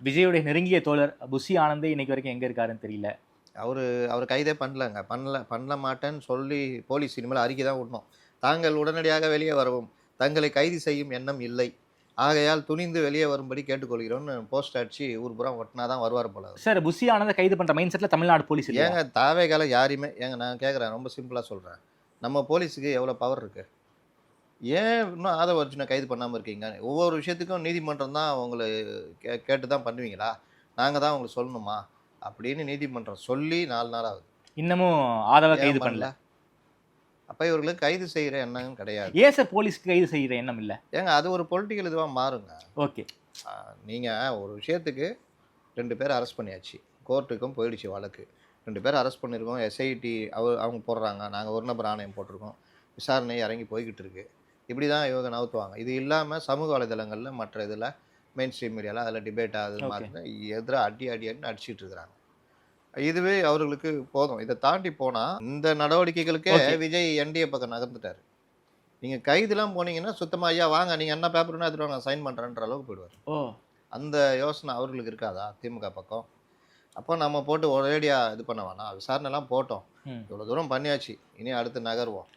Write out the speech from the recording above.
விஜயுடைய நெருங்கிய தோழர் புஷி ஆனந்தே இன்னைக்கு வரைக்கும் எங்க இருக்காருன்னு தெரியல. அவர் கைதே பண்ண மாட்டேன்னு சொல்லி போலீஸ் இனிமேல் அறிக்கை தான் விடணும். தாங்கள் உடனடியாக வெளியே வரவும், தங்களை கைது செய்யும் எண்ணம் இல்லை. ஆகையால் துணிந்து வெளியே வரும்படி கேட்டுக்கொள்கிறோம்னு போஸ்ட் அடிச்சு ஊர் பூரா ஒட்டினா தான் வருவார் போல அவரு. சார், புஷி ஆனந்த கைது பண்ற மைண்ட் செட்ல தமிழ்நாடு போலீஸ் இல்லையா? ஏங்க தாவேகால யாரையுமே நான் கேட்குறேன், ரொம்ப சிம்பிளா சொல்றேன். நம்ம போலீஸுக்கு எவ்வளோ பவர் இருக்கு? ஏன் இன்னும் ஆதவ அர்ஜுன கைது பண்ணாம இருக்கீங்க? ஒவ்வொரு விஷயத்துக்கும் நீதிமன்றம் தான் உங்கள கேட்டு தான் பண்ணுவீங்களா? நாங்க தான் உங்களுக்கு சொல்லணுமா? அப்படின்னு நீதிமன்றம் சொல்லி 4 நாள் ஆகுது. இன்னமும் ஆதவ ஏன் கைது பண்ணல? பண்ணல. அப்ப இவர்களுக்கு கைது செய்யற எண்ணம் கிடையாது. ஏன் சார் போலீஸ்க்கு கைது செய்யற எண்ணம் இல்ல? ஏங்க அது ஒரு பொலிட்டிக்கல் இதுவா மாறுங்க. ஓகே. நீங்க ஒரு விஷயத்துக்கு 2 பேர அரெஸ்ட் பண்ணியாச்சு. கோர்ட்டுக்கும் போயிடுச்சு வழக்கு. 2 பேர அரெஸ்ட் பண்ணியிருக்கோம். எஸ்ஐடி அவங்க போடுறாங்க. நாங்க ஒரு நபர் ஆணையம் போட்டிருக்கோம். விசாரணை இறங்கி போய்க்கிட்டு இருக்கு. இப்படி தான் இவங்க நவுத்துவாங்க. இது இல்லாம சமூக வலைதளங்கள்ல மற்ற இதில மெயின் ஸ்ட்ரீம் மீடியால அதில டிபேட் ஆகுது மாத்தினா எதிரா அடின்னு அடிச்சிட்டு இருக்கிறாங்க. இதுவே அவர்களுக்கு போதும். இத தாண்டி போனா இந்த நடவடிக்கைகளுக்கே விஜய் என்டிஏ பக்கம் நகர்ந்துட்டாரு. நீங்க கைதுலாம் போனீங்கன்னா சுத்தமா ஐயா வாங்க நீங்க என்ன பேப்பர் வேணா எடுத்துட்டு வாங்க நான் சைன் பண்றேன்ற அளவுக்கு போயிடுவாரு. அந்த யோசனை அவர்களுக்கு இருக்காதா திமுக பக்கம்? அப்போ நம்ம போட்டு ஒரேடியா இது பண்ண வேணாம். விசாரணைலாம் போட்டோம். இவ்வளோ தூரம் பண்ணியாச்சு. இனி அடுத்து நகர்வோம்.